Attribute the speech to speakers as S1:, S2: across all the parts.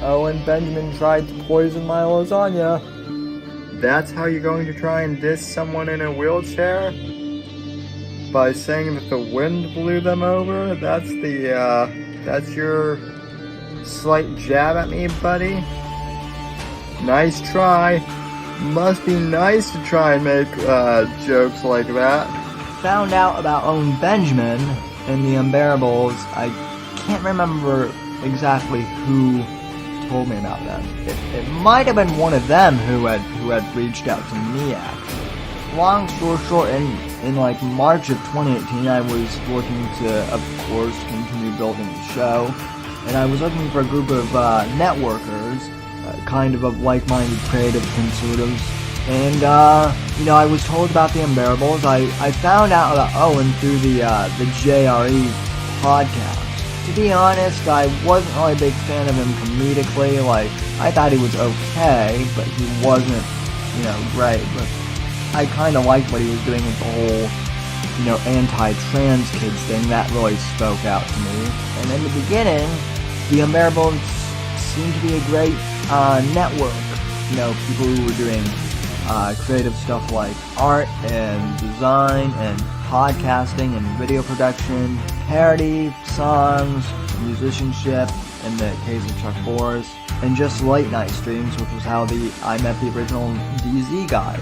S1: Owen Benjamin tried to poison my lasagna. That's how you're going to try and diss someone in a wheelchair? By saying that the wind blew them over? That's your slight jab at me, buddy? Nice try. Must be nice to try and make, jokes like that. Found out about Owen Benjamin and the Unbearables. I can't remember exactly who told me about them. It might have been one of them who had reached out to me, actually. Long story short, in like March of 2018, I was looking to, of course, continue building the show, and I was looking for a group of networkers, kind of like-minded creative conservatives, and I was told about the Unbearables. I found out about Owen through the JRE podcast. To be honest, I wasn't really a big fan of him comedically. Like, I thought he was okay, but he wasn't, great. But I kind of liked what he was doing with the whole, anti-trans kids thing. That really spoke out to me. And in the beginning, the Unbearables seemed to be a great network. People who were doing creative stuff like art and design and podcasting and video production, parody, songs, musicianship, in the case of Chuck Forrest, and just late night streams, which was how I met the original DZ guys.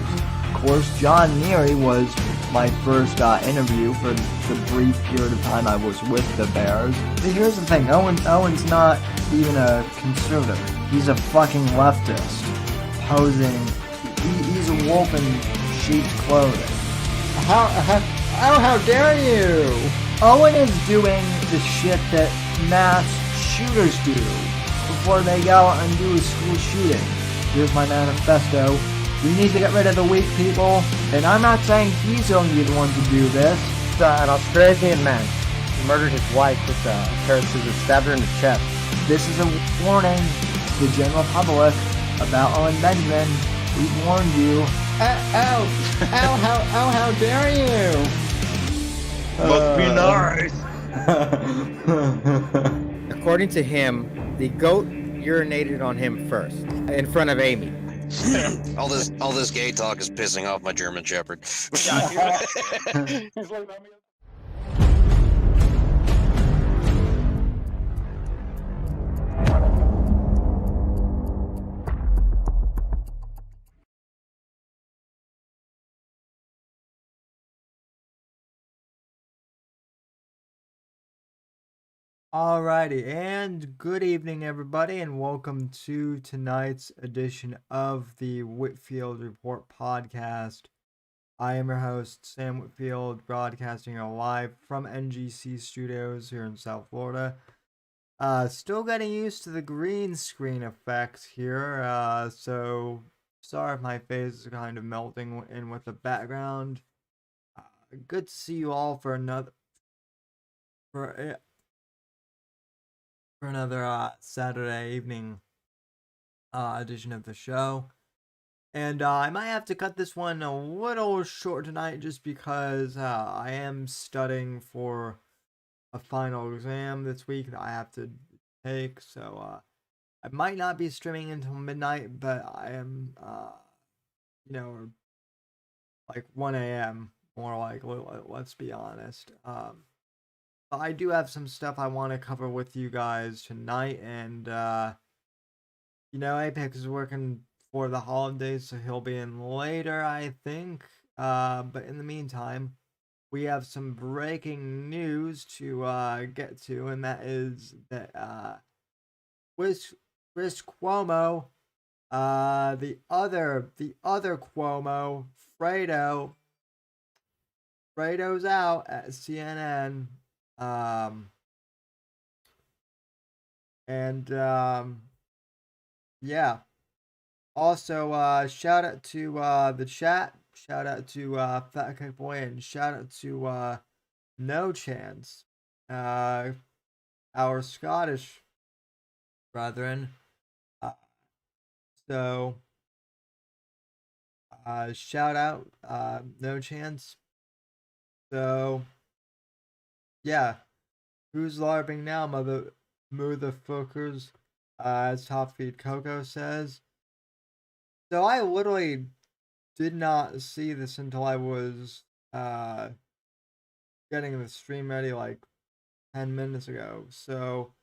S1: Of course, John Neary was my first interview for the brief period of time I was with the Bears. But here's the thing, Owen's not even a conservative. He's a fucking leftist, posing. He's a wolf in sheep's clothing. How dare you! Owen is doing the shit that mass shooters do before they go out and do a school shooting. Here's my manifesto. We need to get rid of the weak people, and I'm not saying he's going to be the one to do this. An Australian man murdered his wife with a pair of scissors, stabbed her in the chest. This is a warning to the general public about Owen Benjamin. We warned you. How dare you!
S2: Must be nice.
S3: According to him, the goat urinated on him first, in front of Amy.
S2: all this gay talk is pissing off my German Shepherd.
S1: Alrighty, and good evening, everybody, and welcome to tonight's edition of the Whitfield Report podcast. I am your host, Sam Whitfield, broadcasting live from NGC Studios here in South Florida. Still getting used to the green screen effect here, so sorry if my face is kind of melting in with the background. Good to see you all for another Saturday evening edition of the show. And I might have to cut this one a little short tonight just because I am studying for a final exam this week that I have to take. So I might not be streaming until midnight, but I am, like 1 a.m. more like, let's be honest. I do have some stuff I want to cover with you guys tonight, and, Apex is working for the holidays, so he'll be in later, I think, but in the meantime, we have some breaking news to, get to, and that is that, Chris Cuomo, the other Cuomo, Fredo's out at CNN. Yeah. Also, shout out to the chat. Shout out to Fat Cake Boy, and shout out to No Chance, our Scottish brethren. So shout out No Chance. So yeah, who's LARPing now, motherfuckers? As Top Feed Coco says. So I literally did not see this until I was uh getting the stream ready like 10 minutes ago. So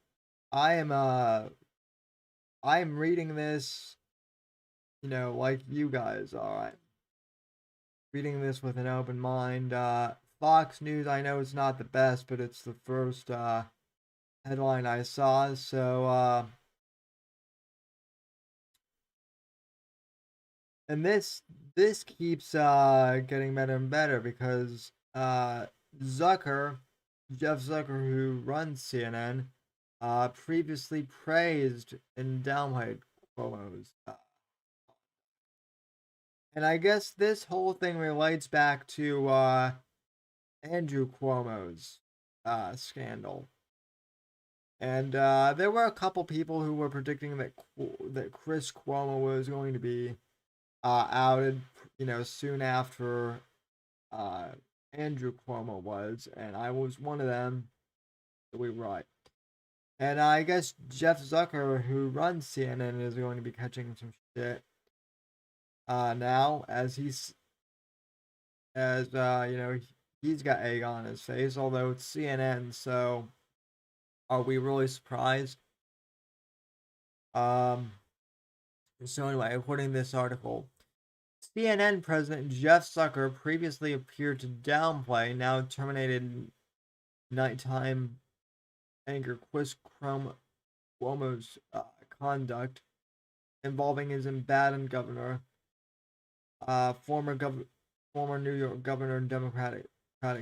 S1: I am I'm reading this, like you guys are. I'm reading this with an open mind. Fox News, I know it's not the best, but it's the first headline I saw. So and this keeps getting better and better because Zucker, Jeff Zucker, who runs CNN, previously praised and downplayed Cuomo's. And I guess this whole thing relates back to Andrew Cuomo's scandal. And there were a couple people who were predicting that Chris Cuomo was going to be outed, soon after uh, Andrew Cuomo was, and I was one of them. We were right. And I guess Jeff Zucker, who runs CNN, is going to be catching some shit now, he's got egg on his face. Although it's CNN, so are we really surprised? Um. So anyway, according to this article, CNN President Jeff Zucker previously appeared to downplay now terminated nighttime anchor Chris Cuomo's conduct involving his embattled governor, former New York governor and Democratic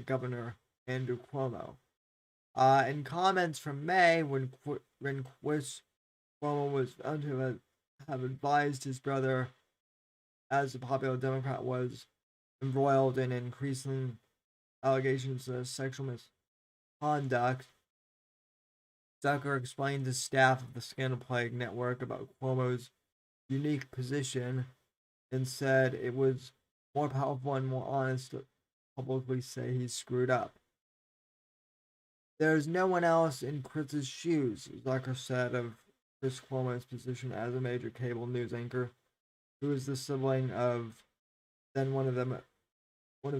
S1: governor Andrew Cuomo. In comments from May, when Chris Cuomo was found to have advised his brother, as a popular Democrat, was embroiled in increasing allegations of sexual misconduct, Zucker explained to staff of the Scandal Plague Network about Cuomo's unique position and said it was more powerful and more honest to publicly say he screwed up. There's no one else in Chris's shoes, Zucker said of Chris Cuomo's position as a major cable news anchor, who is the sibling of then one of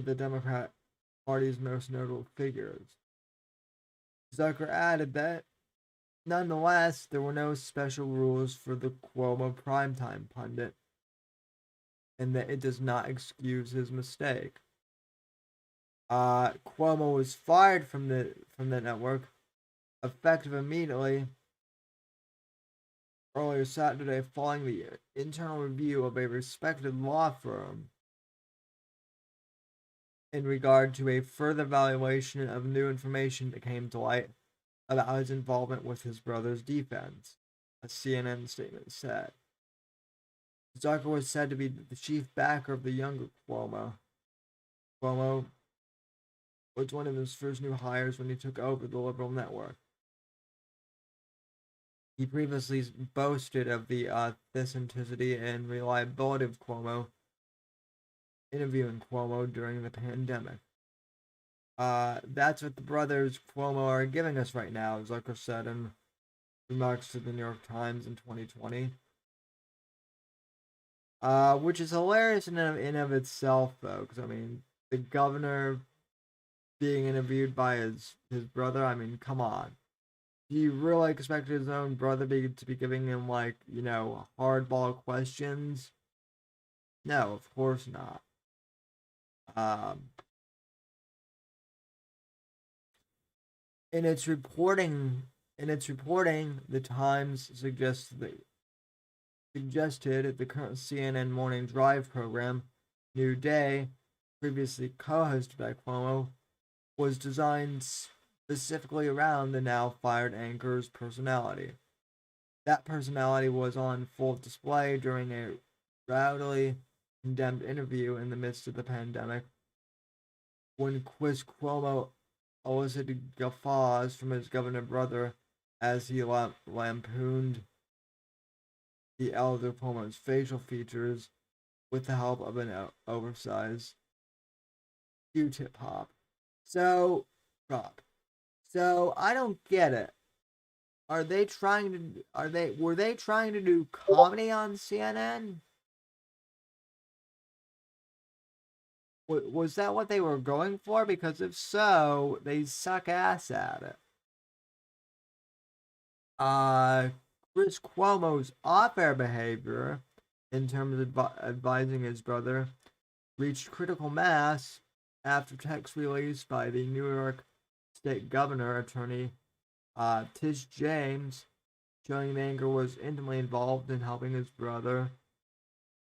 S1: the Democrat Party's most notable figures. Zucker added that nonetheless, there were no special rules for the Cuomo primetime pundit, and that it does not excuse his mistake. Cuomo was fired from the network, effective immediately earlier Saturday, following the internal review of a respected law firm in regard to a further evaluation of new information that came to light about his involvement with his brother's defense, a CNN statement said. Zucker was said to be the chief backer of the younger Cuomo. Cuomo was one of his first new hires when he took over the liberal network. He previously boasted of the authenticity and reliability of Cuomo, interviewing Cuomo during the pandemic. That's what the brothers Cuomo are giving us right now, Zucker said in remarks to the New York Times in 2020. Which is hilarious in of itself, though, because I mean, the governor being interviewed by his brother. I mean, come on. Do you really expect his own brother to be giving him hardball questions? No, of course not. Um, in its reporting, the Times suggested the current CNN Morning Drive program, New Day, previously co-hosted by Cuomo, was designed specifically around the now fired anchor's personality. That personality was on full display during a rowdily condemned interview in the midst of the pandemic, when Chris Cuomo elicited guffaws from his governor brother as he lampooned the elder Cuomo's facial features with the help of an oversized Q-tip prop. So I don't get it. Were they trying to do comedy on CNN? Was that what they were going for? Because if so, they suck ass at it. Chris Cuomo's off-air behavior, in terms of advising his brother, reached critical mass after text released by the New York State Governor Attorney Tish James, showing Manger was intimately involved in helping his brother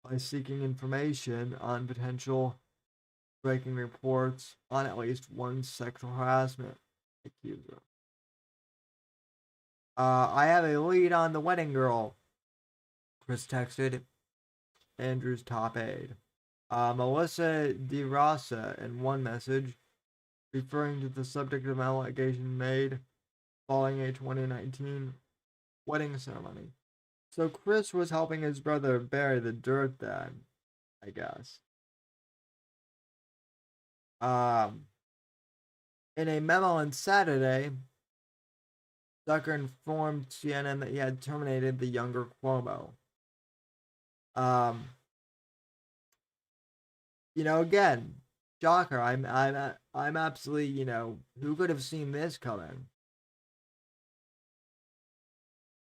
S1: by seeking information on potential breaking reports on at least one sexual harassment accuser. I have a lead on the wedding girl, Chris texted Andrew's top aide. Melissa DeRosa in one message, referring to the subject of allegation made following a 2019 wedding ceremony. So Chris was helping his brother bury the dirt then, I guess. In a memo on Saturday, Zucker informed CNN that he had terminated the younger Cuomo. Again, shocker. I'm absolutely, who could have seen this coming?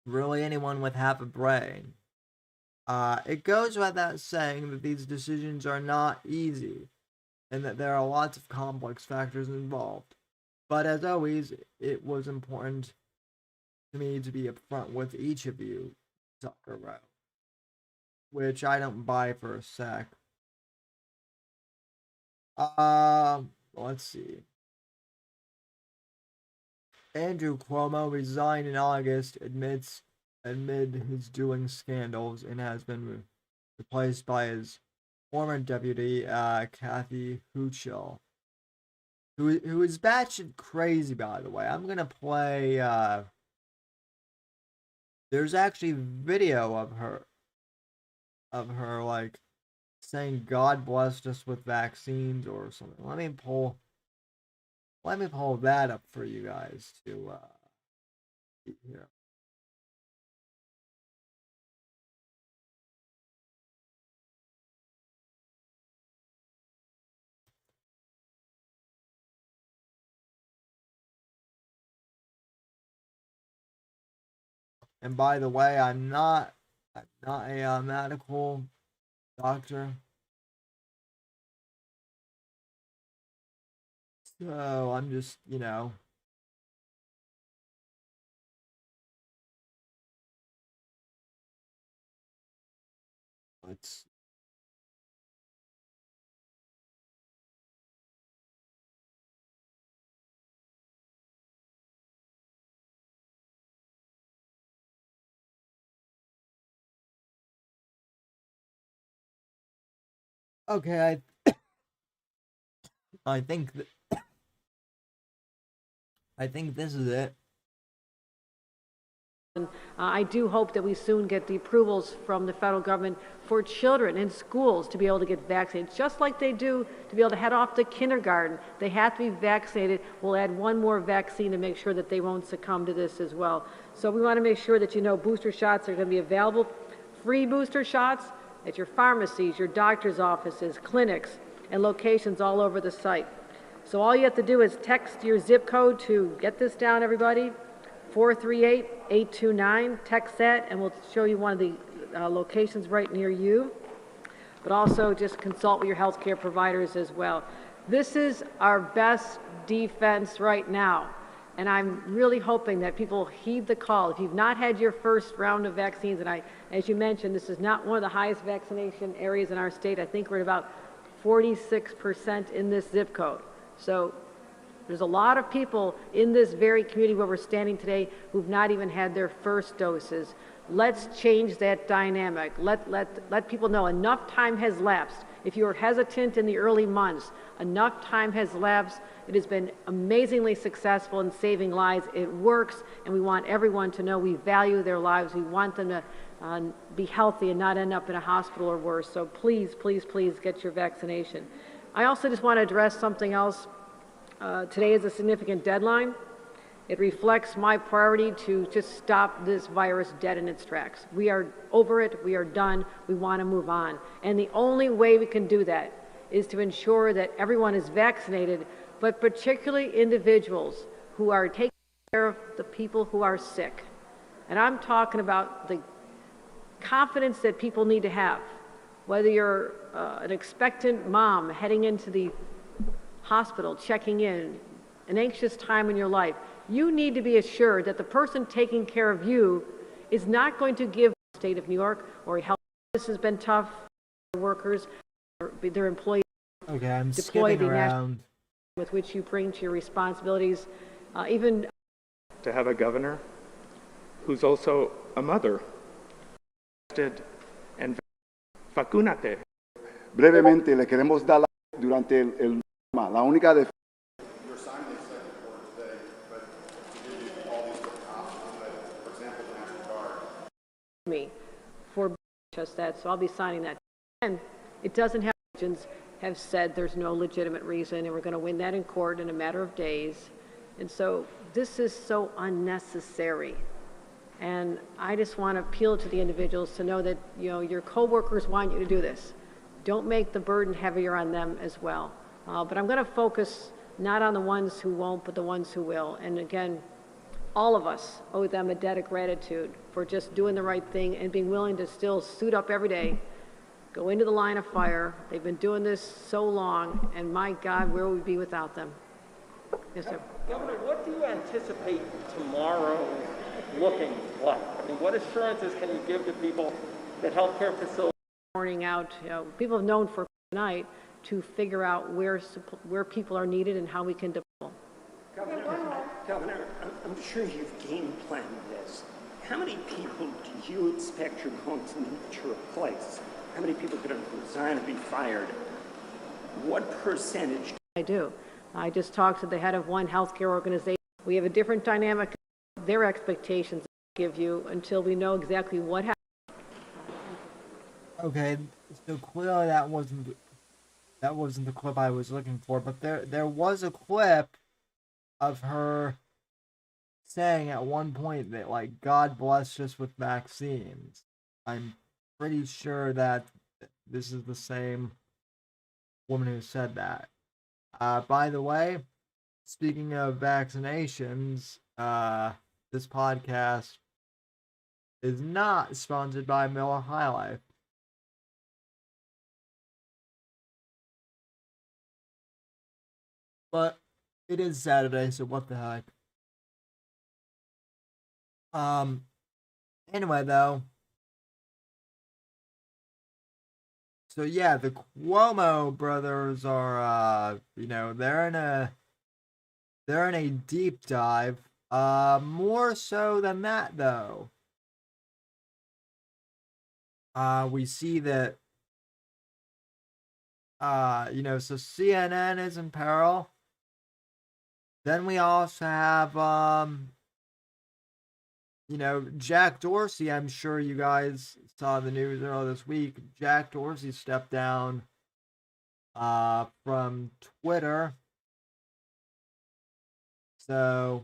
S1: Really, anyone with half a brain. It goes without saying that these decisions are not easy, and that there are lots of complex factors involved. But as always, it was important to me to be upfront with each of you, Zucker wrote, which I don't buy for a sec. Let's see. Andrew Cuomo resigned in August amid his doing scandals and has been replaced by his former deputy, Kathy Hochul, who is batshit crazy, by the way. I'm gonna play. There's actually video of her like saying "God blessed us with vaccines" or something. Let me pull that up for you guys to hear. And by the way, I'm not a medical doctor, so I'm just let's. Okay, I think this is it.
S4: I do hope that we soon get the approvals from the federal government for children in schools to be able to get vaccinated, just like they do to be able to head off to kindergarten. They have to be vaccinated. We'll add one more vaccine to make sure that they won't succumb to this as well. So we want to make sure that booster shots are going to be available, free booster shots at your pharmacies, your doctor's offices, clinics, and locations all over the site. So all you have to do is text your zip code to get this down, everybody. 438-829, text that, and we'll show you one of the locations right near you. But also just consult with your healthcare providers as well. This is our best defense right now, and I'm really hoping that people heed the call. If you've not had your first round of vaccines, and as you mentioned, this is not one of the highest vaccination areas in our state. I think we're at about 46% in this zip code. So there's a lot of people in this very community where we're standing today who've not even had their first doses. Let's change that dynamic. Let people know enough time has lapsed. If you were hesitant in the early months, enough time has lapsed. It has been amazingly successful in saving lives. It works, and we want everyone to know we value their lives. We want them to be healthy and not end up in a hospital or worse. So please, please, please get your vaccination. I also just want to address something else. Today is a significant deadline, It reflects my priority to just stop this virus dead in its tracks. We are over it, we are done, we want to move on. And the only way we can do that is to ensure that everyone is vaccinated, but particularly individuals who are taking care of the people who are sick. And I'm talking about the confidence that people need to have. Whether you're an expectant mom heading into the hospital, checking in, an anxious time in your life, you need to be assured that the person taking care of you is not going to give the state of New York or health. This has been tough for workers, their employees.
S3: Okay, I'm
S4: deploy
S3: skipping
S4: the national
S3: around.
S4: with which you bring to your responsibilities, even
S5: to have a governor who's also a mother. And vacúnate.
S6: Brevemente, le queremos dar durante el la única defensa.
S4: me for just that, so I'll be signing that. And it doesn't have, regions have said there's no legitimate reason, and we're going to win that in court in a matter of days. And so this is so unnecessary. And I just want to appeal to the individuals to know that, you know, your coworkers want you to do this. Don't make the burden heavier on them as well. But I'm going to focus not on the ones who won't, but the ones who will. And again, all of us owe them a debt of gratitude for just doing the right thing and being willing to still suit up every day, go into the line of fire. They've been doing this so long, and my God, where would we be without them? Yes, sir.
S7: Governor, what do you anticipate tomorrow looking like? I mean, what assurances can you give to people that healthcare facilities
S4: Morning out, people have known for tonight to figure out where people are needed and how we can deploy.
S8: Governor, I'm sure you've game planned this. How many people do you expect you're going to need to replace? How many people are going to resign or be fired? What percentage?
S4: I do. I just talked to the head of one healthcare organization. We have a different dynamic. Their expectations give you until we know exactly what happened.
S3: Okay, so clearly that wasn't the clip I was looking for, but there was a clip of her saying at one point that, like, God blessed us with vaccines. I'm pretty sure that this is the same woman who said that. By the way, speaking of vaccinations, this podcast is not sponsored by Miller High Life. But it is Saturday, so what the heck. Anyway, though. So yeah, the Cuomo brothers are, they're in a deep dive. More so than that, though. We see that, so CNN is in peril. Then we also have, Jack Dorsey. I'm sure you guys saw the news earlier this week. Jack Dorsey stepped down from Twitter. So,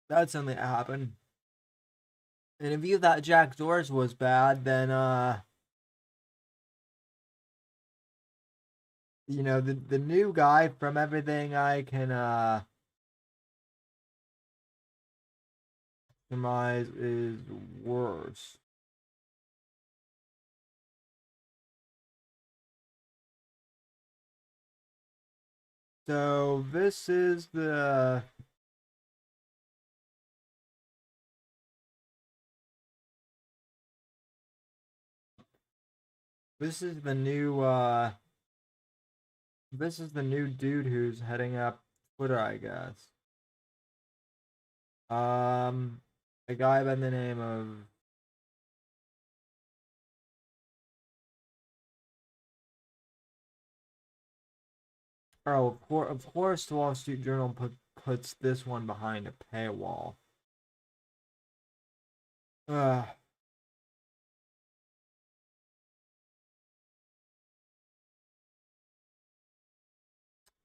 S3: that's something that happened. And if you thought Jack Dorsey was bad, then, the new guy, from everything I can, surmise, is worse. So, this is the... This is the new dude who's heading up Twitter, I guess. A guy by the name of of course the Wall Street Journal puts this one behind a paywall.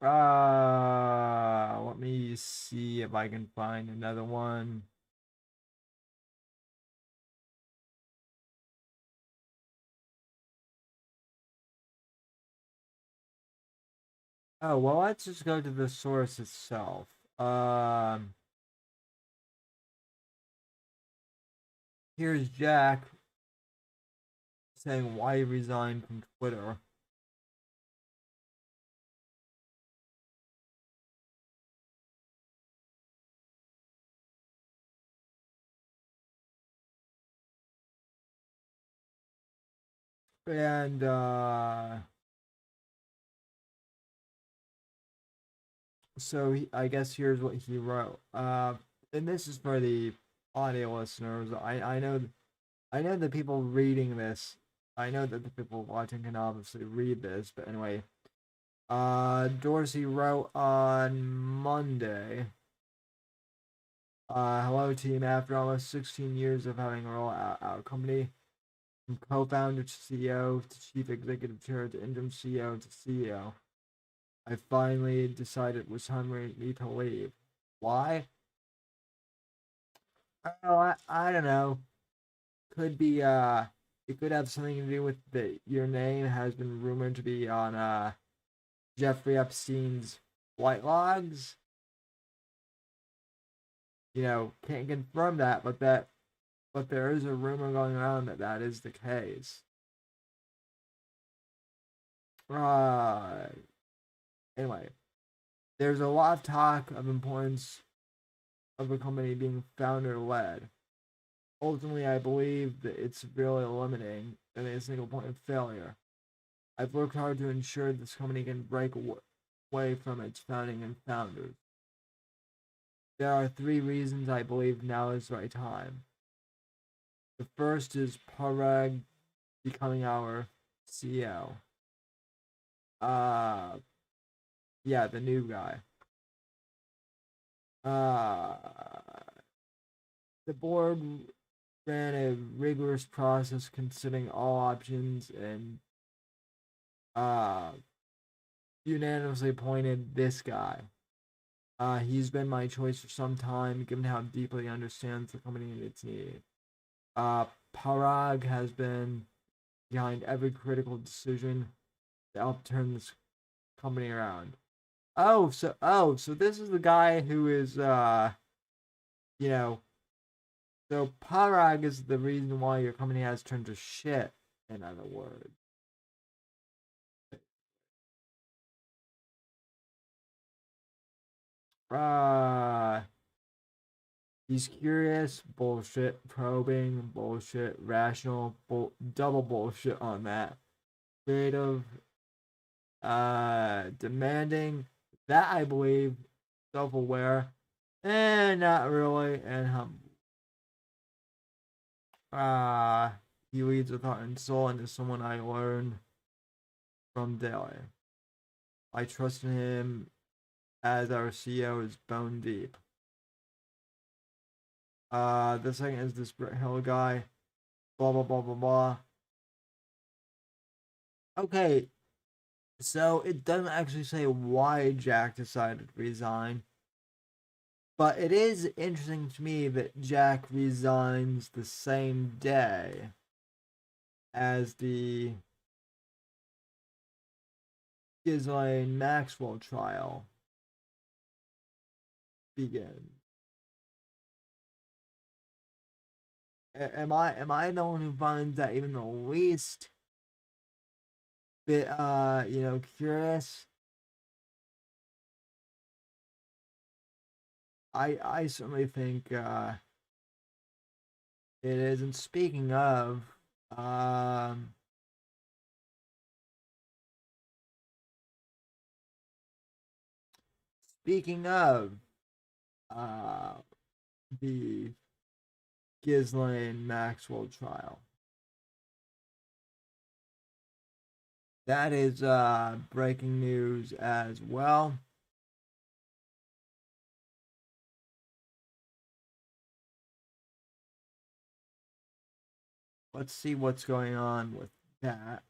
S3: Let me see if I can find another one. Oh, well, let's just go to the source itself. Here's Jack saying why he resigned from Twitter. And so I guess here's what he wrote. And this is for the audio listeners. I know the people reading this. I know that the people watching can obviously read this, but anyway. Dorsey wrote on Monday. Hello team. After almost 16 years of having a role at our company, from co-founder to CEO to chief executive chair to interim CEO to CEO, I finally decided it was time for me to leave. Why? I don't know. Could be it could have something to do with that your name has been rumored to be on Jeffrey Epstein's flight logs. You know, can't confirm that, but there is a rumor going around that that is the case. Anyway, there's a lot of talk of importance of a company being founder led. Ultimately, I believe that it's really limiting and a single point of failure. I've worked hard to ensure this company can break away from its founding and founders. There are 3 reasons I believe now is the right time. The first is Parag becoming our CEO. Yeah, the new guy. The board ran a rigorous process considering all options and unanimously appointed this guy. He's been my choice for some time, given how deeply he understands the company and its needs. Parag has been behind every critical decision to help turn this company around. So this is the guy who is you know, so Parag is the reason why your company has turned to shit, in other words. He's curious, bullshit, probing, bullshit, rational, double bullshit on that. Creative, demanding, that I believe, self-aware, and not really, and humble. He leads with heart and soul and is someone I learned from daily. I trust in him as our CEO is bone deep. The second is this Brett Hill guy. Blah blah blah blah blah. Okay, so it doesn't actually say why Jack decided to resign. But it is interesting to me that Jack resigns the same day as the Ghislaine Maxwell trial begins. Am I the one who finds that even the least bit curious? I certainly think it is. And speaking of the Ghislaine Maxwell trial. That is breaking news as well. Let's see what's going on with that.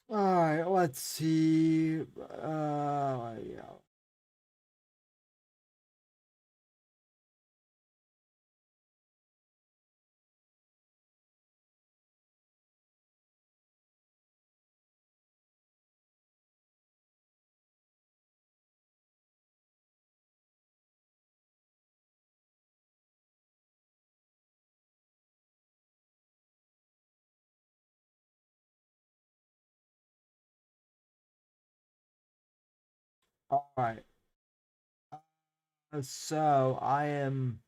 S3: Alright, let's see. Yeah. Alright. So I am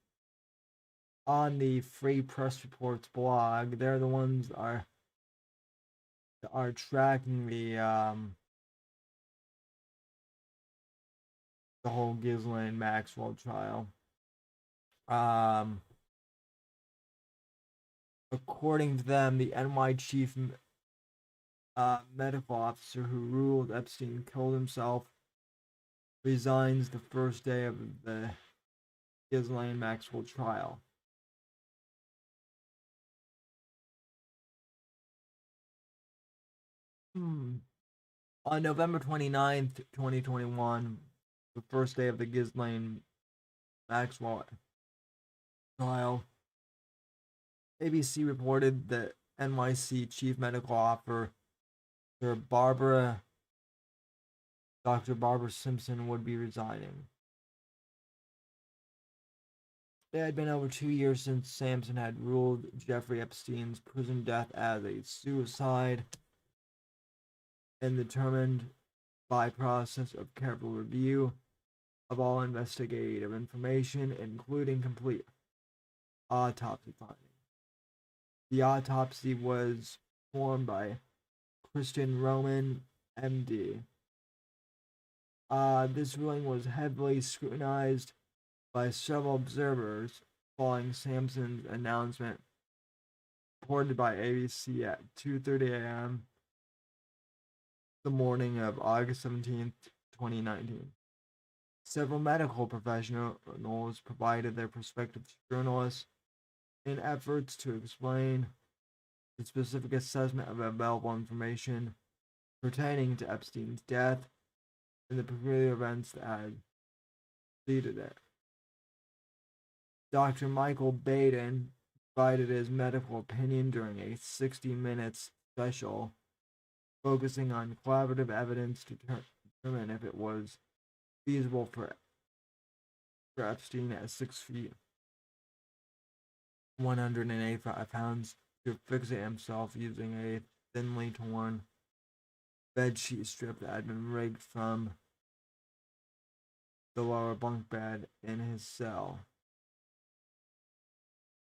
S3: on the Free Press Reports blog. They're the ones that are tracking the whole Ghislaine Maxwell trial. According to them, the NY chief medical officer who ruled Epstein killed himself resigns the first day of the Ghislaine Maxwell trial. On November 29th, 2021, the first day of the Ghislaine Maxwell trial, ABC reported that NYC chief medical officer Dr. Barbara Simpson would be resigning. It had been over 2 years since Sampson had ruled Jeffrey Epstein's prison death as a suicide and determined by process of careful review of all investigative information, including complete autopsy findings. The autopsy was performed by Kristen Roman, MD. This ruling was heavily scrutinized by several observers following Sampson's announcement, reported by ABC at 2:30 a.m. the morning of August 17th, 2019. Several medical professionals provided their perspective to journalists in efforts to explain the specific assessment of available information pertaining to Epstein's death and the peculiar events that had preceded it. Dr. Michael Baden provided his medical opinion during a 60 minutes special focusing on collaborative evidence to determine if it was feasible for Epstein at 6 feet, 185 pounds, to fixate himself using a thinly torn bedsheet strip that had been rigged from the lower bunk bed in his cell.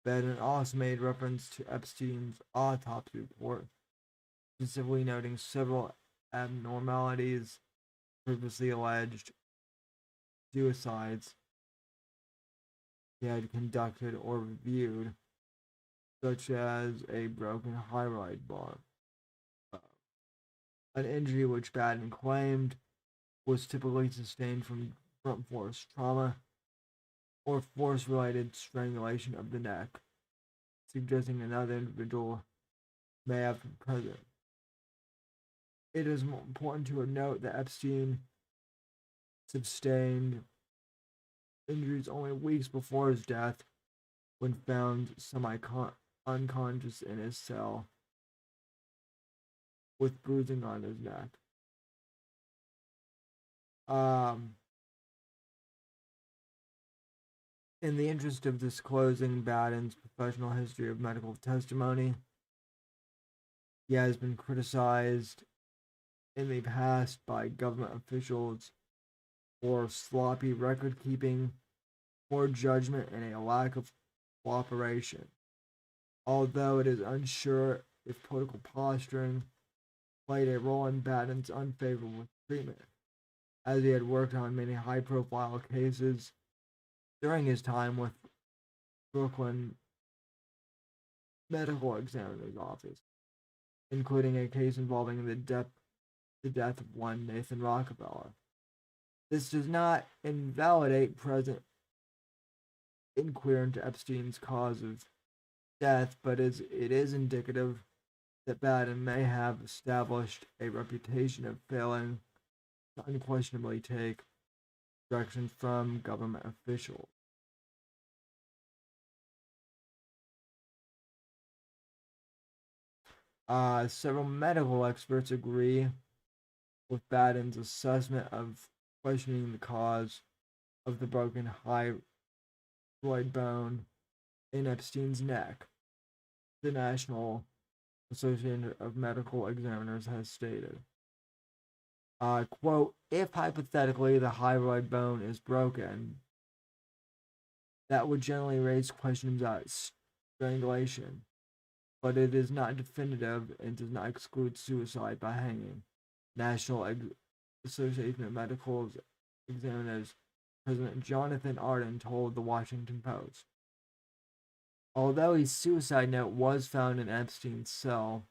S3: Baden also made reference to Epstein's autopsy report, specifically noting several abnormalities previously alleged suicides he had conducted or reviewed, such as a broken thyroid bar, an injury which Baden claimed was typically sustained from blunt force trauma or force-related strangulation of the neck, suggesting another individual may have been present. It is important to note that Epstein sustained injuries only weeks before his death when found semi-unconscious in his cell with bruising on his neck. In the interest of disclosing Baden's professional history of medical testimony, he has been criticized in the past by government officials for sloppy record keeping, poor judgment, and a lack of cooperation. Although it is unsure if political posturing played a role in Baden's unfavorable treatment, as he had worked on many high-profile cases during his time with Brooklyn Medical Examiner's Office, including a case involving the death of one Nathan Rockefeller. This does not invalidate present inquiry into Epstein's cause of death, but it is indicative that Baden may have established a reputation of failing to unquestionably take directions from government officials. Several medical experts agree with Baden's assessment of questioning the cause of the broken hyoid bone in Epstein's neck. The National Association of Medical Examiners has stated, quote, if hypothetically the hyoid bone is broken, that would generally raise questions about strangulation, but it is not definitive and does not exclude suicide by hanging. National Association of Medical Examiners President Jonathan Arden told the Washington Post. Although a suicide note was found in Epstein's cell,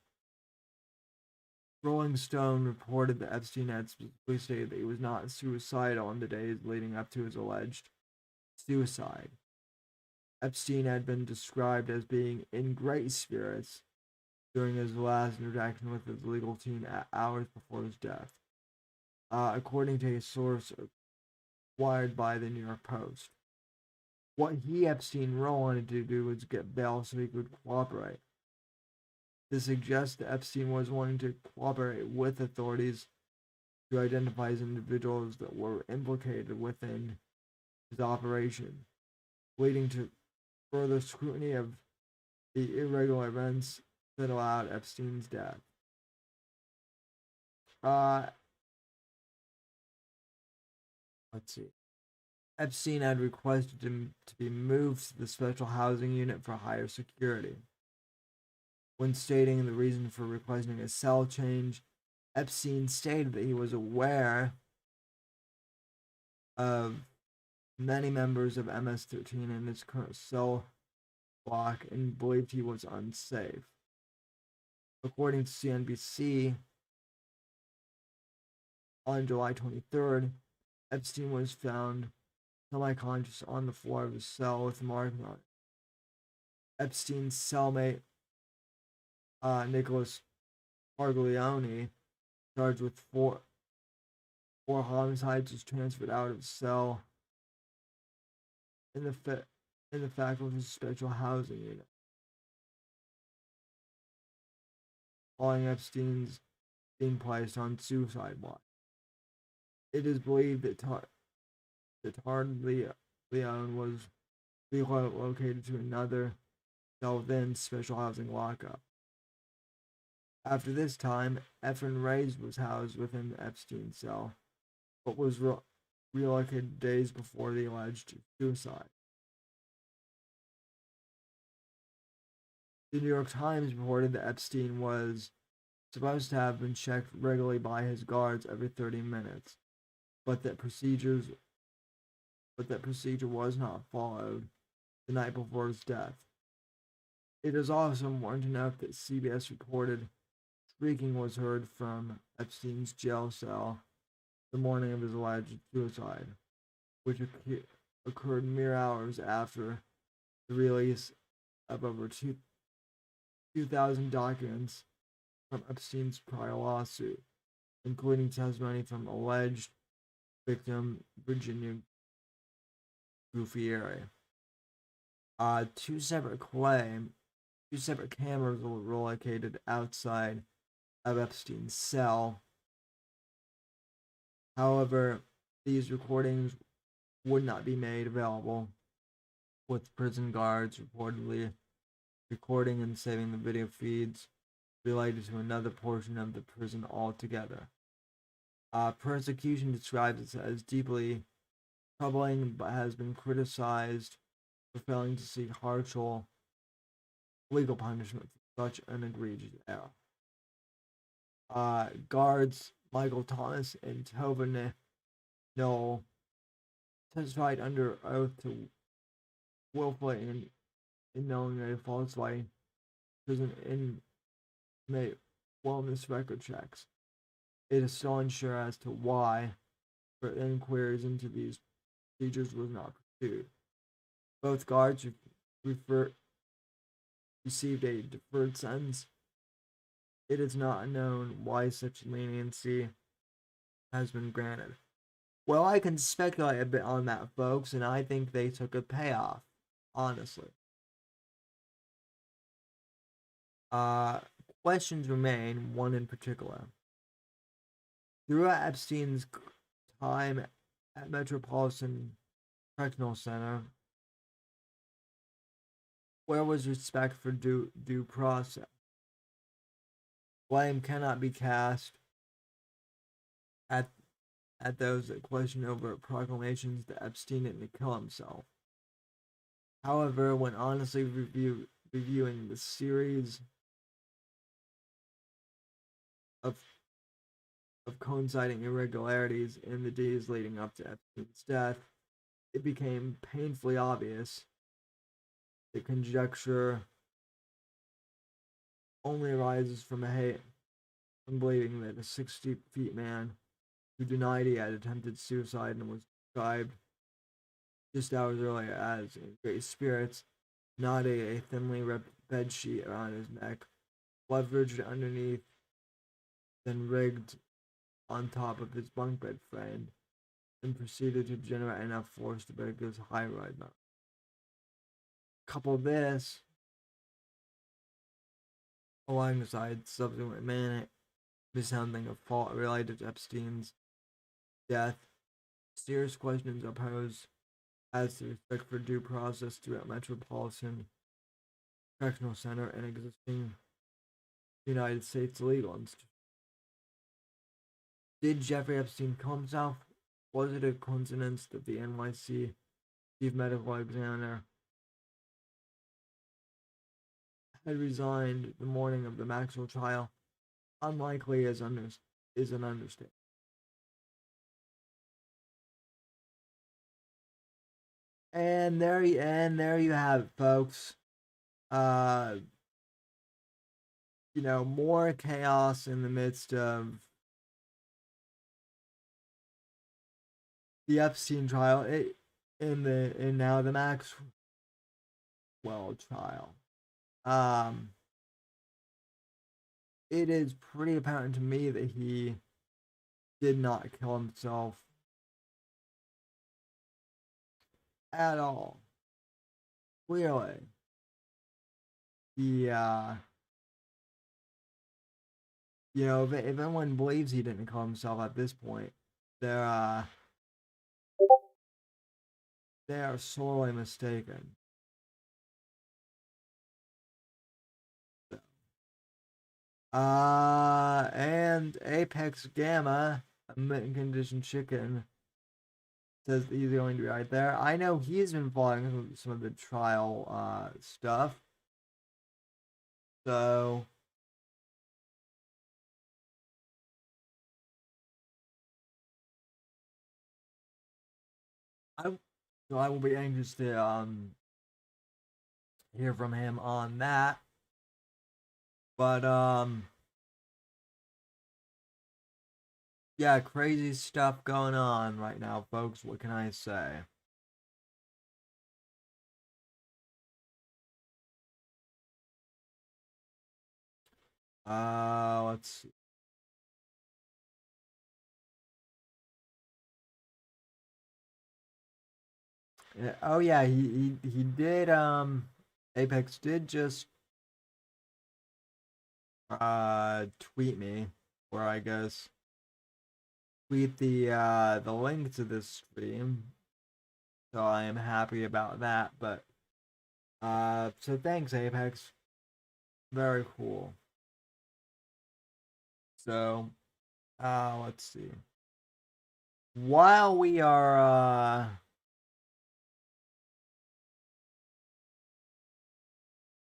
S3: Rolling Stone reported that Epstein had specifically stated that he was not suicidal in the days leading up to his alleged suicide. Epstein had been described as being in great spirits during his last interaction with his legal team hours before his death, according to a source acquired by the New York Post. What Epstein wanted to do was get bail so he could cooperate. This suggests that Epstein was wanting to cooperate with authorities to identify as individuals that were implicated within his operation, leading to further scrutiny of the irregular events that allowed Epstein's death. Let's see. Epstein had requested him to be moved to the special housing unit for higher security. When stating the reason for requesting a cell change, Epstein stated that he was aware of many members of MS-13 in his current cell block and believed he was unsafe. According to CNBC, on July 23rd, Epstein was found semi-conscious on the floor of his cell with marks on it. Epstein's cellmate, Nicholas Parglione, charged with four homicides, was transferred out of cell in the faculty's special housing unit, following Epstein's being placed on suicide watch. It is believed that Leon was relocated to another cell within special housing lockup. After this time, Efren Reyes was housed within the Epstein cell, but was relocated days before the alleged suicide. The New York Times reported that Epstein was supposed to have been checked regularly by his guards every 30 minutes, but that procedure was not followed the night before his death. It is also important to note that CBS reported shrieking was heard from Epstein's jail cell the morning of his alleged suicide, which occurred mere hours after the release of over 2,000 documents from Epstein's prior lawsuit, including testimony from alleged victim Virginia Guffieri. Two separate cameras were located outside of Epstein's cell. However, these recordings would not be made available, with prison guards reportedly recording and saving the video feeds related to another portion of the prison altogether. Persecution describes it as deeply troubling, but has been criticized for failing to seek harsher legal punishment for such an egregious error. Guards Michael Thomas and Tobin Noel testified under oath to willfully and knowingly falsify prison inmate wellness record checks. It is still unsure as to why inquiries into these procedures was not pursued. Both guards received a deferred sentence it is not known why such leniency has been granted. Well, I can speculate a bit on that, folks, and I think they took a payoff, honestly. Questions remain, one in particular. Throughout Epstein's time at Metropolitan Correctional Center, where was respect for due process? Blame cannot be cast at those that question over proclamations that Epstein didn't kill himself. However, when honestly reviewing the series of coinciding irregularities in the days leading up to Epstein's death, it became painfully obvious the conjecture only arises from believing that a 60-feet man who denied he had attempted suicide and was described just hours earlier as in great spirits, nodding a thinly wrapped bedsheet around his neck, leveraged underneath, then rigged on top of his bunk bed frame, and proceeded to generate enough force to break his high ride mount. Couple this alongside subsequent manic mishandling of fault related to Epstein's death, serious questions are posed as to respect for due process throughout Metropolitan Correctional Center and existing United States legal institutions. Did Jeffrey Epstein kill himself? Was it a coincidence that the NYC chief medical examiner had resigned the morning of the Maxwell trial? Unlikely is an understatement. And there you have it, folks. More chaos in the midst of the Epstein trial. And now the Maxwell trial. It is pretty apparent to me that he did not kill himself at all. Clearly, if anyone believes he didn't kill himself at this point, they are sorely mistaken. And Apex Gamma, a mint condition chicken, says that he's going to be right there. I know he's been following some of the trial stuff. So I will be anxious to hear from him on that. But yeah, crazy stuff going on right now, folks. What can I say? Let's see. Yeah, oh yeah, he did Apex did just tweet me, or I guess tweet the link to this stream. So I am happy about that, but so thanks Apex. Very cool. So let's see. While we are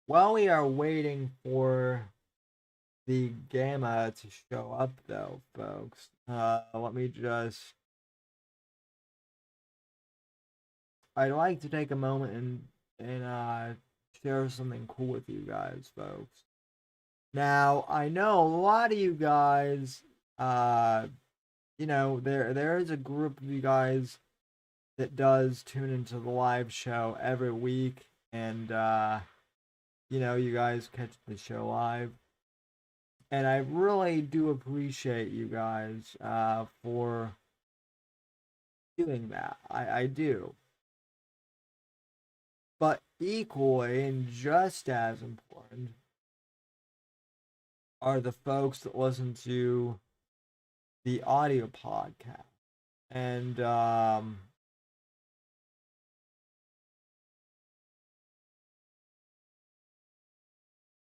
S3: waiting for the Gamma to show up, though, folks, let me just. I'd like to take a moment and share something cool with you guys, folks. Now, I know a lot of you guys, there is a group of you guys that does tune into the live show every week, and you guys catch the show live. And I really do appreciate you guys for doing that. I do. But equally and just as important are the folks that listen to the audio podcast. And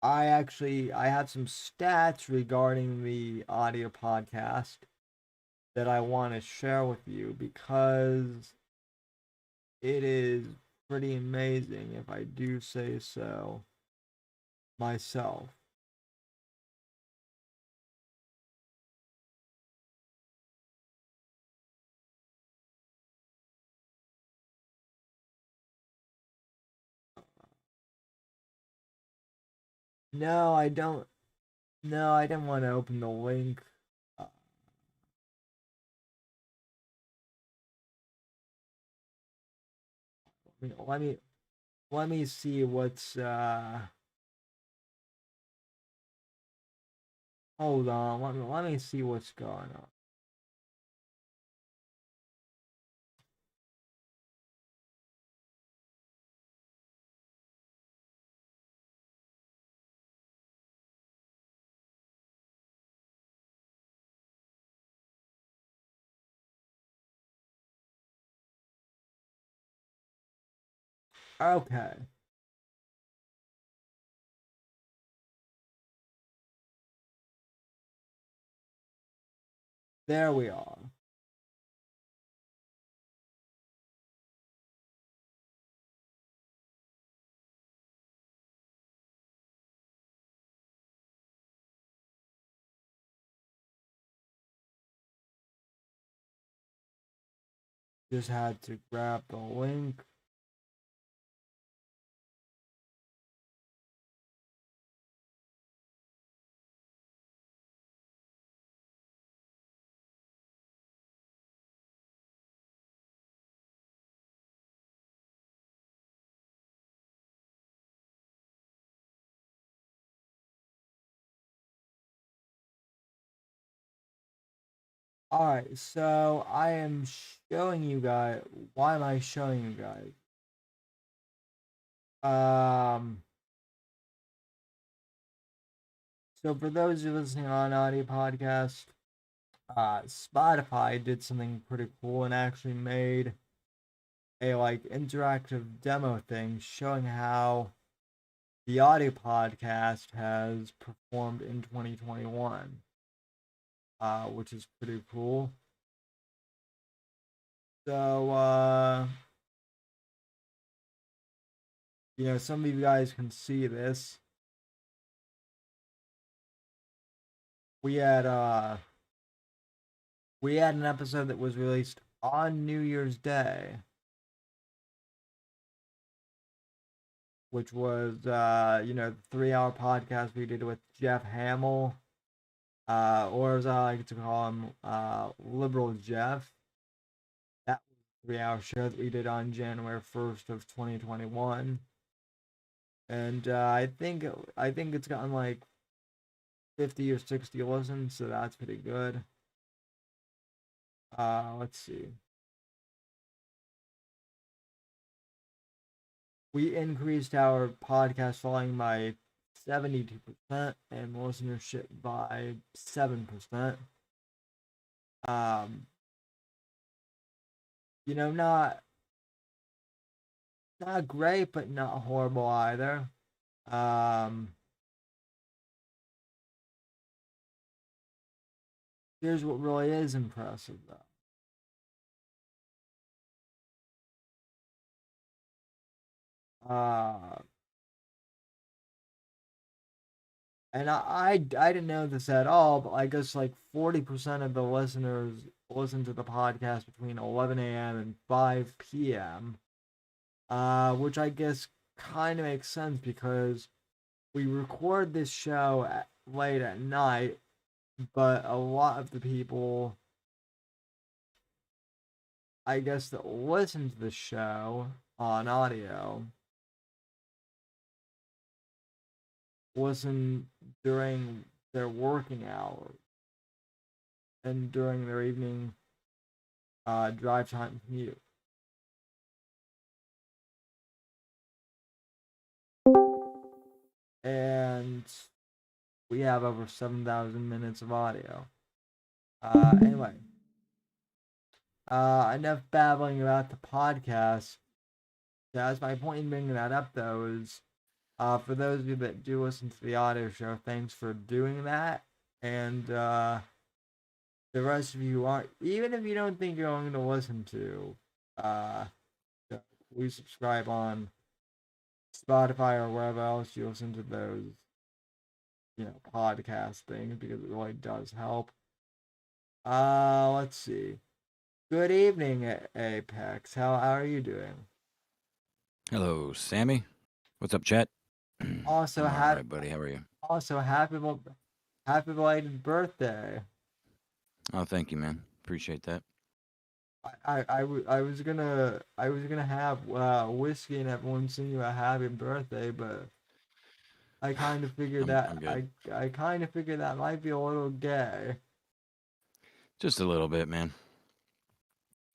S3: I have some stats regarding the audio podcast that I want to share with you because it is pretty amazing, if I do say so myself. No, I don't. No, I didn't want to open the link. Let me see what's hold on, let me see what's going on. Okay. There we are. Just had to grab the link. Alright, so I am showing you guys. Why am I showing you guys? So for those of you listening on audio podcast, Spotify did something pretty cool and actually made a like interactive demo thing showing how the audio podcast has performed in 2021, which is pretty cool. So, you know, some of you guys can see this. We had an episode that was released on New Year's Day, which was you know, the 3-hour podcast we did with Jeff Hamill, or as I like to call him, Liberal Jeff. That was a 3-hour show that we did on January 1st of 2021. And I think it's gotten like 50 or 60 listens, so that's pretty good. Let's see. We increased our podcast volume by 72% and listenership by 7%. You know, not great, but not horrible either. Here's what really is impressive, though. And I didn't know this at all, but I guess like 40% of the listeners listen to the podcast between 11 a.m. and 5 p.m. Which I guess kind of makes sense because we record this show late at night, but a lot of the people, I guess, that listen to the show on audio listen during their working hours and during their evening drive time commute. And we have over 7,000 minutes of audio. Anyway, enough babbling about the podcast. That's my point in bringing that up, though, is for those of you that do listen to the audio show, thanks for doing that. And the rest of you aren't, even if you don't think you're going to listen to, please subscribe on Spotify or wherever else you listen to those, podcast things, because it really does help. Let's see. Good evening, Apex. How are you doing?
S9: Hello, Sammy. What's up, chat?
S3: Also,
S9: I'm all right, buddy. How are you?
S3: Also, happy belated birthday.
S9: Oh, thank you, man. Appreciate that.
S3: I was gonna have whiskey and everyone sing you a happy birthday, but I kind of figured
S9: I'm good.
S3: I kind of figured that might be a little gay.
S9: Just a little bit, man.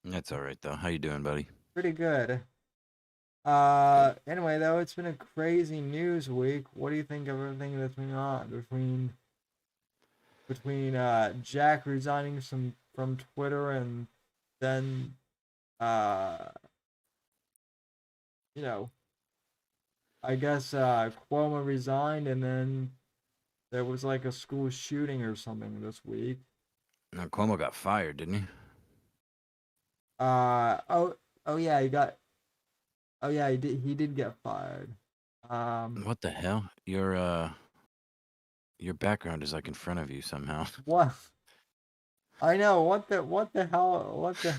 S9: That's all right, though. How you doing, buddy?
S3: Pretty good. Anyway, though, it's been a crazy news week. What do you think of everything that's been on between Jack resigning from Twitter and then I guess Cuomo resigned, and then there was like a school shooting or something this week.
S9: No, Cuomo got fired, didn't he?
S3: Oh yeah, he did get fired.
S9: What the hell? Your background is like in front of you somehow.
S3: What? I know. What the hell? What the?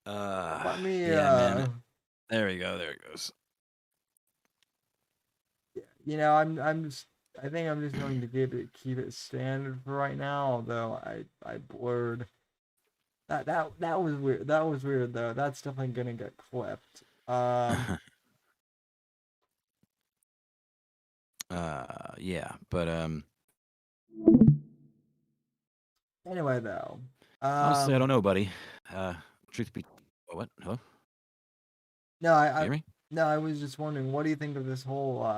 S3: Let me.
S9: Yeah, man. There we go. There it goes.
S3: I think I'm just going to keep it standard for right now. Although I blurred. That was weird. That was weird though. That's definitely gonna get clipped.
S9: Yeah, but
S3: Anyway, though.
S9: honestly, I don't know, buddy. Truth be, what? Hello?
S3: No,
S9: Hear me?
S3: No, I was just wondering, what do you think of this whole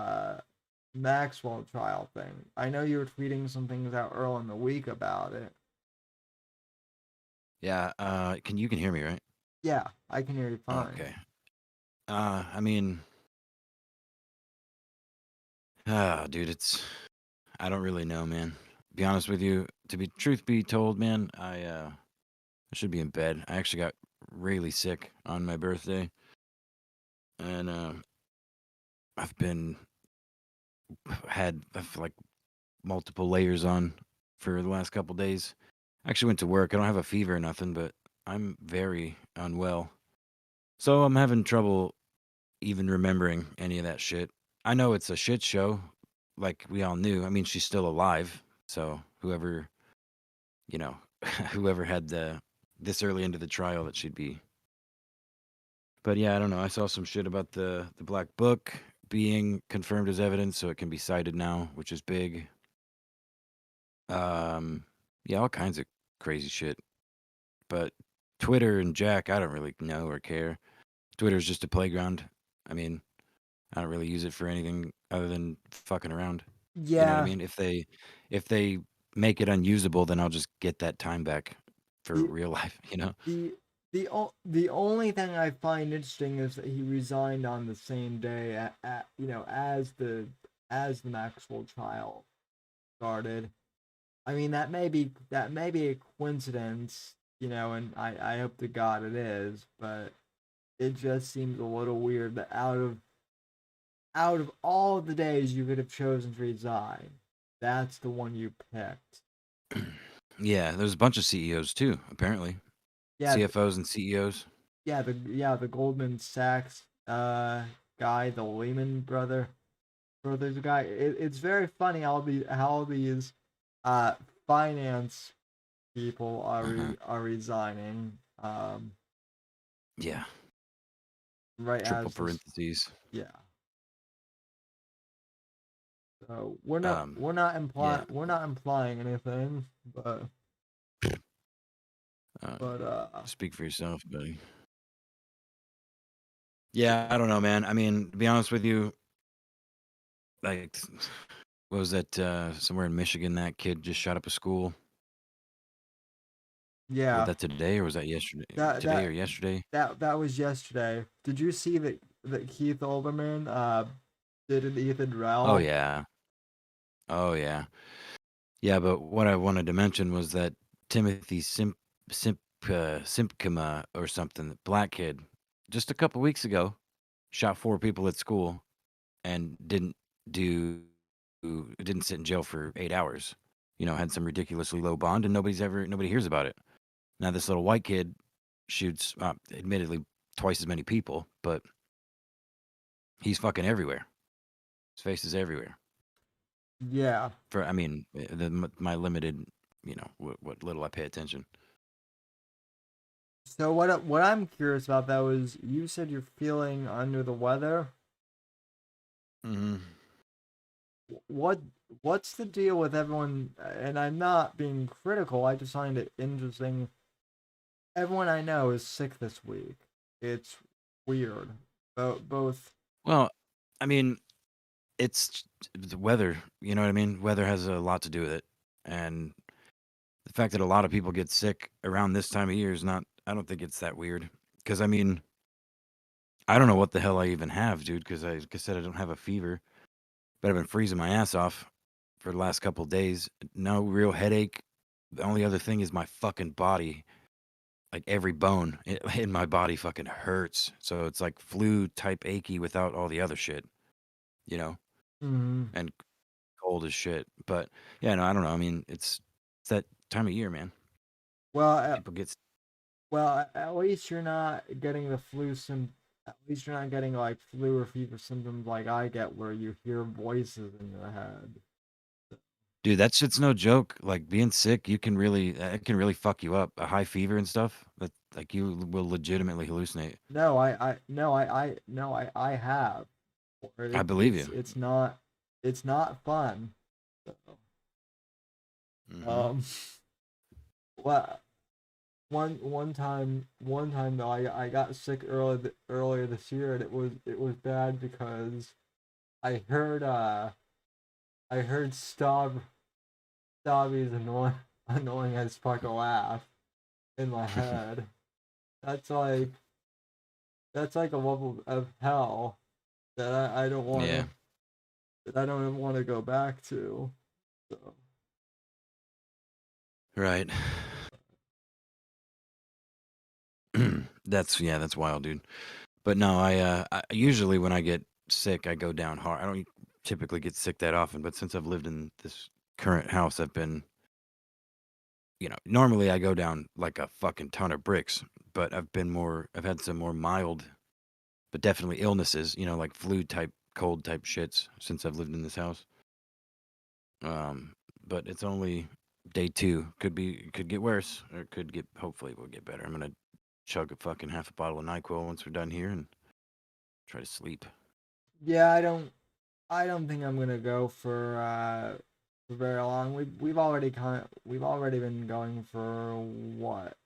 S3: Maxwell trial thing? I know you were tweeting some things out early in the week about it.
S9: Yeah. You can hear me, right?
S3: Yeah, I can hear you fine.
S9: Okay. I mean, dude, I don't really know, man. Be honest with you. Truth be told, man, I should be in bed. I actually got really sick on my birthday, and I've had like multiple layers on for the last couple days. I actually went to work. I don't have a fever or nothing, but I'm very unwell. So I'm having trouble even remembering any of that shit. I know it's a shit show, like we all knew. I mean, she's still alive, so whoever, whoever had this early into the trial, that she'd be. But yeah, I don't know. I saw some shit about the black book being confirmed as evidence, so it can be cited now, which is big. Yeah, all kinds of crazy shit. But Twitter and Jack, I don't really know or care. Twitter's just a playground. I mean, I don't really use it for anything other than fucking around. You know what I
S3: Yeah,
S9: mean? If they make it unusable, then I'll just get that time back for
S3: the
S9: real life, you know?
S3: the only thing I find interesting is that he resigned on the same day as the Maxwell trial started. I mean, that may be a coincidence, and I hope to God it is, but it just seems a little weird that out of all the days you could have chosen to resign, that's the one you picked.
S9: Yeah, there's a bunch of CEOs too, apparently.
S3: Yeah,
S9: CFOs and CEOs.
S3: the Goldman Sachs guy, the Lehman brothers guy. It's very funny how these finance people are resigning.
S9: Yeah,
S3: Right
S9: triple
S3: as this,
S9: parentheses.
S3: yeah. So we're not
S9: yeah.
S3: implying anything, but
S9: Speak for yourself, buddy. Yeah, I don't know, man. I mean, to be honest with you, like, what was that? Somewhere in Michigan, that kid just shot up a school. Was
S3: yeah,
S9: that today or was that yesterday?
S3: that
S9: Today
S3: that
S9: or yesterday?
S3: that was yesterday. Did you see that Keith Olbermann did an Ethan
S9: Oh
S3: Rel?
S9: yeah. Oh yeah. Yeah, but what I wanted to mention was that Timothy Simpkima or something, the black kid, just a couple weeks ago, shot 4 people at school and do didn't sit in jail for 8 hours. You know, had some ridiculously low bond and nobody hears about it. Now this little white kid shoots admittedly twice as many people, but he's fucking everywhere. His face is everywhere.
S3: Yeah.
S9: For I mean, my limited, you know, what little I pay attention.
S3: So what I'm curious about though is you said you're feeling under the weather.
S9: Mhm.
S3: What what's the deal with everyone? And I'm not being critical. I just find it interesting. Everyone I know is sick this week. It's weird. Both.
S9: Well, I mean, it's the weather, you know what I mean? Weather has a lot to do with it. And the fact that a lot of people get sick around this time of year is not I don't think it's that weird. Cuz I mean, I don't know what the hell I even have, dude, cuz like I said I don't have a fever, but I've been freezing my ass off for the last couple days. No real headache. The only other thing is my fucking body. Like every bone in my body fucking hurts. So it's like flu type achy without all the other shit, you know,
S3: Mm,
S9: and cold as shit. But yeah, no, I don't know. I mean, it's that time of year, man.
S3: well,
S9: People get
S3: at least you're not getting the flu sim. At least you're not getting like flu or fever symptoms like I get, where you hear voices in your head.
S9: dude, that shit's no joke. Like being sick, you can really it can really fuck you up. A high fever and stuff. That like you will legitimately hallucinate.
S3: No, I have.
S9: I believe you.
S3: It's not fun. So,
S9: Hmm.
S3: um, what one time though I got sick earlier this year, and it was bad because I heard I heard Stabby's annoying as fuck a laugh in my head. That's like that's like a level of hell that I don't want
S9: Yeah.
S3: to that I don't even want to go back to. So.
S9: Right. That's wild, dude. But no, I usually when I get sick, I go down hard. I don't typically get sick that often, but since I've lived in this current house, I've been, you know, normally I go down like a fucking ton of bricks, but I've had some more mild, but definitely illnesses, you know, like flu type, cold type shits since I've lived in this house. Um, but it's only day 2. Could get worse, or it could get. Hopefully, it will get better. I'm gonna chug a fucking half a bottle of NyQuil once we're done here and try to sleep.
S3: Yeah, I don't think I'm gonna go for very long. We've already been going for what?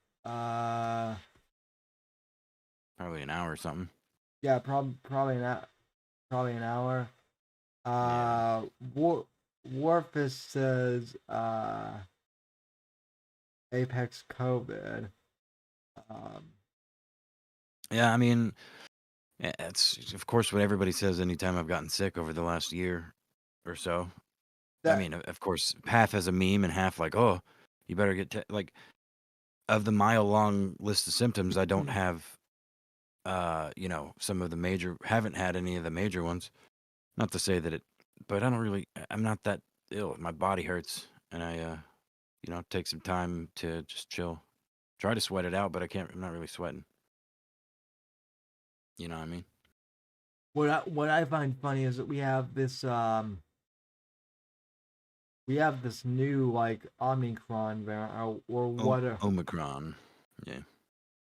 S9: Probably an hour or something.
S3: Yeah, probably an hour.
S9: Yeah.
S3: Uh, Warfist says Apex COVID. Um,
S9: Yeah, I mean, it's of course what everybody says anytime I've gotten sick over the last year or so. I
S3: that
S9: mean, of course, half as a meme and half like, oh, you better like of the mile long list of symptoms, I don't have, you know, some of the major, haven't had any of the major ones. Not to say that it, but I'm not that ill. My body hurts and you know, take some time to just chill. Try to sweat it out, but I'm not really sweating. You know what I mean?
S3: what I find funny is that we have this new like Omicron variant or whatever
S9: Omicron. Yeah.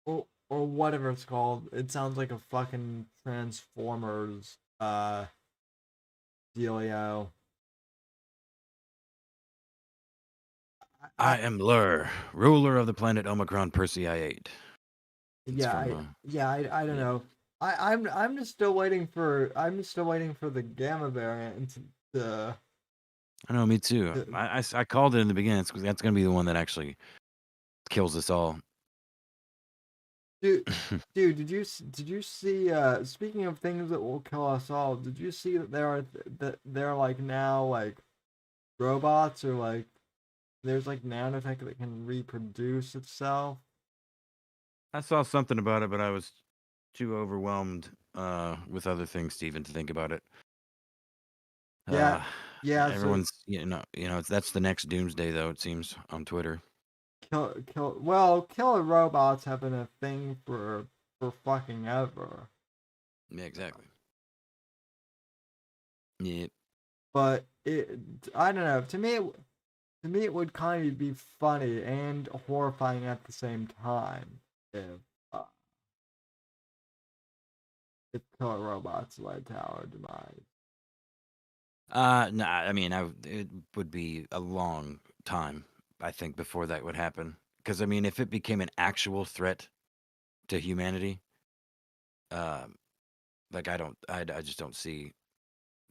S3: or whatever it's called. It sounds like a fucking Transformers dealio.
S9: I am Lur, ruler of the planet Omicron Persei 8.
S3: I don't know. I'm just still waiting for the gamma variant to
S9: I know, me too.
S3: to-
S9: I called it in the beginning. That's going to be the one that actually kills us all.
S3: dude, did you see speaking of things that will kill us all, did you see that there are like now like robots or like there's like nanotech that can reproduce itself?
S9: I saw something about it, but I was too overwhelmed with other things, Steven, to think about it.
S3: Yeah, yeah, so
S9: Everyone's, that's the next doomsday, though, it seems, on Twitter.
S3: killer robots have been a thing for fucking ever.
S9: Yeah, exactly. Yeah.
S3: But I don't know. To me, it would kind of be funny and horrifying at the same time uh, if killer robots led to our demise.
S9: No, I mean, it would be a long time, I think, before that would happen. Because, I mean, if it became an actual threat to humanity, like, I just don't see.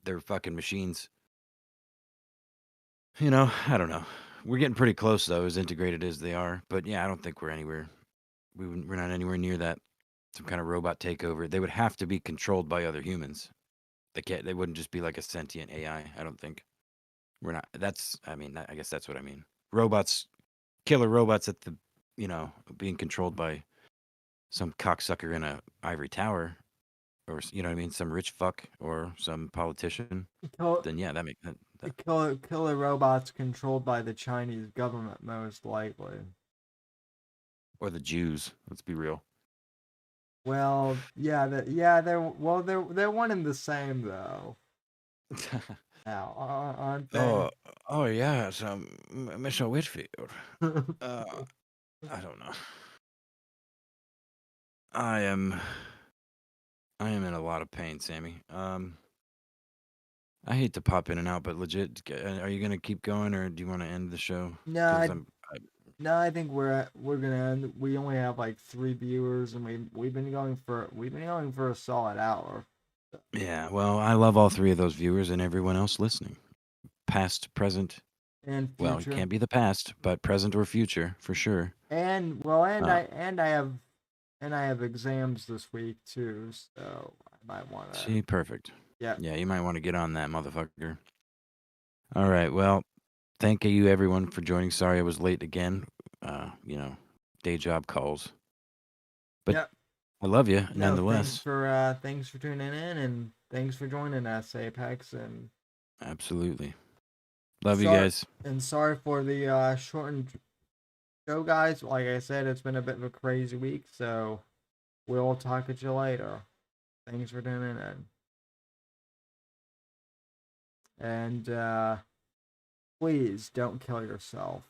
S9: They're fucking machines. I don't know. We're getting pretty close, though, as integrated as they are. But yeah, I don't think we're anywhere. We're not anywhere near that. Some kind of robot takeover. They would have to be controlled by other humans. They wouldn't just be like a sentient AI. I don't think. We're not. I mean, I guess that's what I mean. Robots, killer robots at the, being controlled by some cocksucker in a ivory tower, or you know what I mean, some rich fuck or some politician.
S3: Kill,
S9: Then yeah, that makes
S3: killer robots controlled by the Chinese government, most likely.
S9: or the Jews. Let's be real.
S3: Well, they're one and the same though. Now, aren't they?
S9: Oh yeah, so Mr. Whitfield. I don't know. I am in a lot of pain, Sammy. I hate to pop in and out, but legit, are you gonna keep going, or do you want to end the show?
S3: No,
S9: Because
S3: no, I think we're gonna end. We only have like 3 viewers, and we've been going for a solid hour.
S9: yeah. Well, I love all three of those viewers and everyone else listening, past, present.
S3: And
S9: Well, it
S3: future.
S9: can't be the past, but present or future for sure.
S3: And well,
S9: Uh,
S3: I have exams this week too, so I might want to.
S9: See, perfect.
S3: Yeah.
S9: Yeah, you might want to get on that, motherfucker. All right. Well, thank you everyone for joining. Sorry I was late again. Day job calls. But
S3: Yep.
S9: I love you
S3: No,
S9: nonetheless.
S3: thanks for tuning in, and thanks for joining us, Apex, and
S9: Absolutely. Love you guys.
S3: And sorry for the shortened show, guys. Like I said, it's been a bit of a crazy week, so we'll talk at you later. Thanks for tuning in. And please don't kill yourself.